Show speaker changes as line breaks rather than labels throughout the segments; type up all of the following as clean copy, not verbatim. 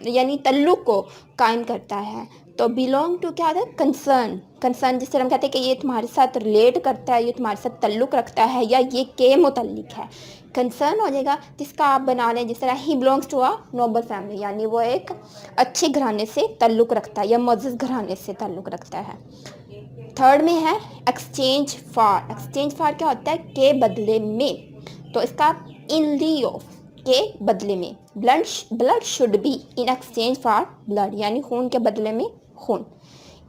یعنی تعلق کو قائم کرتا ہے. تو belong to کیا ہوتا ہے؟ کنسرن جس طرح ہم کہتے ہیں کہ یہ تمہارے ساتھ ریلیٹ کرتا ہے, یہ تمہارے ساتھ تعلق رکھتا ہے, یا یہ کے متعلق ہے. کنسرن ہو جائے گا جس کا آپ بنا لیں, جس طرح ہی belongs to a noble family, یعنی وہ ایک اچھے گھرانے سے تعلق رکھتا ہے یا معزز گھرانے سے تعلق رکھتا ہے. تھرڈ میں ہے ایکسچینج فار. ایکسچینج فار کیا ہوتا ہے؟ کے بدلے میں. تو اس کا ان لیو کے بدلے میں. Blood should be in exchange for blood, یعنی خون کے بدلے میں خون.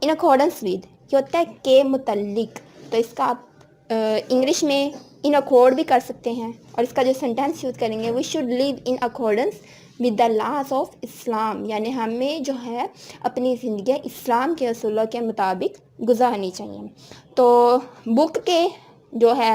ان اکارڈنس ود یہ ہوتا ہے کے متعلق. تو اس کا آپ انگلش میں ان اکارڈ بھی کر سکتے ہیں, اور اس کا جو سینٹینس یوز کریں گے we should live in accordance with the laws of Islam, یعنی ہمیں جو ہے اپنی زندگی اسلام کے اصولوں کے مطابق گزارنی چاہیے. تو بک کے جو ہے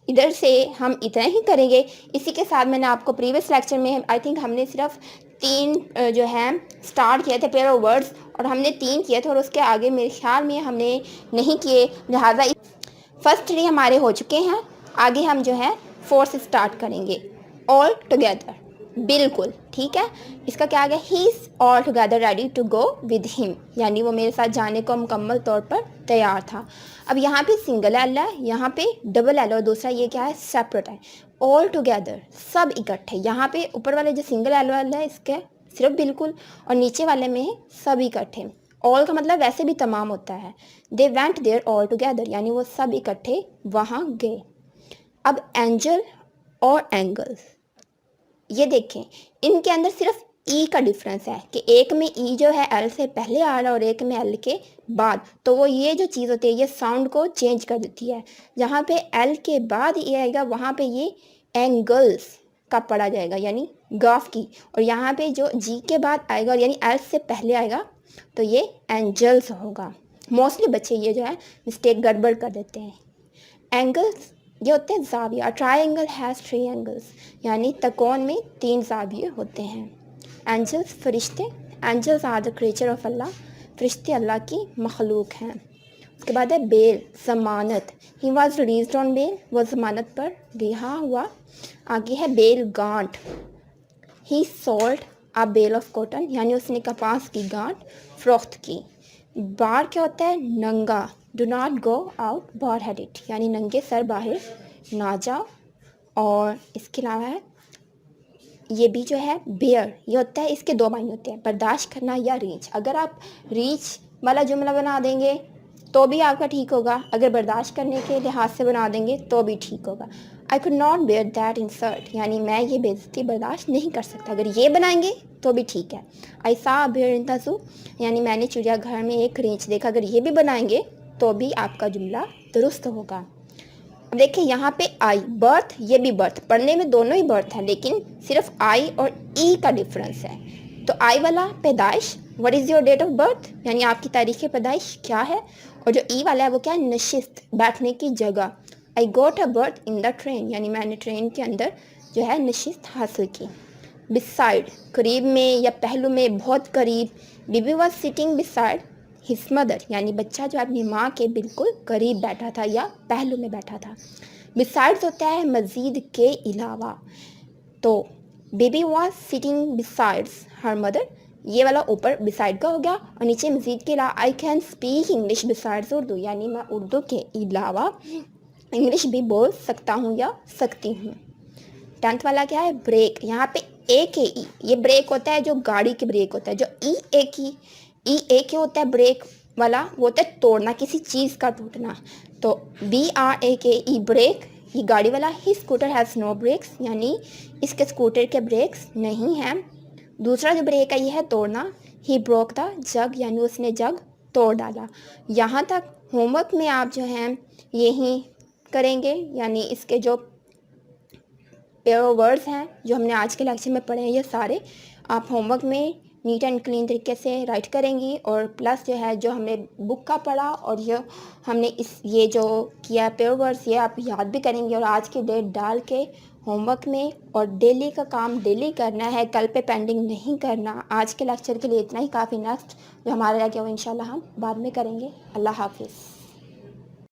ادھر سے ہم اتنا ہی کریں گے. اسی کے ساتھ میں نے آپ کو پریویس لیکچر میں آئی تھنک ہم نے صرف 3 جو ہے سٹارٹ کیے تھے پیئر آف ورڈز, اور ہم نے 3 کیے تھے, اور اس کے آگے میرے خیال میں ہم نے نہیں کیے, لہٰذا فرسٹ 3 ہمارے ہو چکے ہیں. آگے ہم جو ہے 4 سے سٹارٹ کریں گے. آل ٹوگیدر, بالکل ٹھیک ہے. اس کا کیا آ گیا؟ He is all together ready to go with him, یعنی وہ میرے ساتھ جانے کو مکمل طور پر تیار تھا. اب یہاں پہ سنگل ایل ہے, یہاں پہ ڈبل ایل, اور دوسرا یہ کیا ہے؟ سیپریٹ ہے. آل ٹوگیدر سب اکٹھے. یہاں پہ اوپر والے جو سنگل ایل ہے اس کے صرف بالکل, اور نیچے والے میں سب اکٹھے. آل کا مطلب ویسے بھی تمام ہوتا ہے. They went there all together, یعنی وہ سب اکٹھے وہاں گئے. اب اینجل اور اینگلز, یہ دیکھیں ان کے اندر صرف ای کا ڈفرینس ہے کہ ایک میں ای جو ہے ایل سے پہلے آ رہا ہے اور ایک میں ایل کے بعد. تو وہ یہ جو چیز ہوتی ہے یہ ساؤنڈ کو چینج کر دیتی ہے. جہاں پہ ایل کے بعد ای آئے گا وہاں پہ یہ اینگلز کا پڑھا جائے گا, یعنی گاف کی. اور یہاں پہ جو جی کے بعد آئے گا یعنی ایل سے پہلے آئے گا تو یہ اینجلز ہوگا. موسٹلی بچے یہ جو ہے مسٹیک گڑبڑ کر دیتے ہیں. اینگلز یہ ہوتے ہیں زاویہ. ٹرائی اینگل ہیز 3 اینگلز, یعنی تکون میں 3 زاویے ہوتے ہیں. اینجلز فرشتے. Angels are the creature of Allah, فرشتے اللہ کی مخلوق ہیں. اس کے بعد ہے بیل, ضمانت. ہی واز ریلیزڈ آن بیل, وہ ضمانت پر رہا ہوا. آگے ہے بیل گانٹ. He sold a bale of cotton, یعنی اس نے کپاس کی گانٹ فروخت کی. بار کیا ہوتا ہے؟ ننگا. Do not go out bar headed, یعنی ننگے سر باہر نہ جاؤ. اور اس کے علاوہ ہے یہ بھی جو ہے بیئر, یہ ہوتا ہے, اس کے 2 معنی ہوتے ہیں, برداشت کرنا یا ریچ. اگر آپ ریچ والا جملہ بنا دیں گے تو بھی آپ کا ٹھیک ہوگا, اگر برداشت کرنے کے لحاظ سے بنا دیں گے تو بھی ٹھیک ہوگا. I could not bear that insult, یعنی میں یہ بے عزتی برداشت نہیں کر سکتا. اگر یہ بنائیں گے تو بھی ٹھیک ہے. I saw a bear in the zoo, یعنی میں نے چڑیا گھر میں ایک ریچھ دیکھا. اگر یہ بھی بنائیں گے تو بھی آپ کا جملہ درست ہوگا. اب دیکھیں یہاں پہ آئی برتھ, یہ بھی برتھ, پڑھنے میں دونوں ہی برتھ ہیں لیکن صرف آئی اور ای کا ڈفرینس ہے. تو آئی والا پیدائش, what is your date of birth, یعنی آپ کی تاریخ پیدائش کیا ہے. اور جو ای والا ہے وہ کیا ہے؟ نشست, بیٹھنے کی جگہ. I got a berth in the train, یعنی میں نے ٹرین کے اندر جو ہے نشست حاصل کی. beside قریب میں یا پہلو میں, بہت قریب. Baby was sitting beside his mother, یعنی بچہ جو اپنی ماں کے بالکل قریب بیٹھا تھا یا پہلو میں بیٹھا تھا. besides ہوتا ہے مزید کے علاوہ. تو baby was sitting besides her mother, یہ والا اوپر beside کا ہو گیا, اور نیچے مزید کے علاوہ. I can speak English besides Urdu, یعنی میں اردو کے علاوہ انگلش بھی بول سکتا ہوں یا سکتی ہوں. 10th والا کیا ہے؟ بریک. یہاں پہ اے کے ای, یہ بریک ہوتا ہے جو گاڑی کے بریک ہوتا ہے. جو ای اے کے ہوتا ہے بریک والا, وہ ہوتا ہے توڑنا, کسی چیز کا ٹوٹنا. تو BRAKE بریک, یہ گاڑی والا. ہی اسکوٹر ہیز نو بریکس, یعنی اس کے اسکوٹر کے بریکس نہیں ہیں. دوسرا جو بریک ہے یہ ہے توڑنا. ہی بروک دا جگ, یعنی اس نے جگ توڑ ڈالا. یہاں تک ہوم ورک میں آپ جو ہیں یہی کریں گے, یعنی اس کے جو پیئر آف ورڈز ہیں جو ہم نے آج کے لیکچر میں پڑھے ہیں یہ سارے آپ ہوم ورک میں نیٹ اینڈ کلین طریقے سے رائٹ کریں گی. اور پلس جو ہے جو ہم نے بک کا پڑھا اور یہ ہم نے یہ جو کیا پیئر ورڈز یہ آپ یاد بھی کریں گے. اور آج کی ڈیٹ ڈال کے ہوم ورک میں, اور ڈیلی کا کام ڈیلی کرنا ہے, کل پہ پینڈنگ نہیں کرنا. آج کے لیکچر کے لیے اتنا ہی کافی. نیکسٹ جو ہمارے رہ گیا وہ انشاءاللہ ہم بعد میں کریں گے. اللہ حافظ.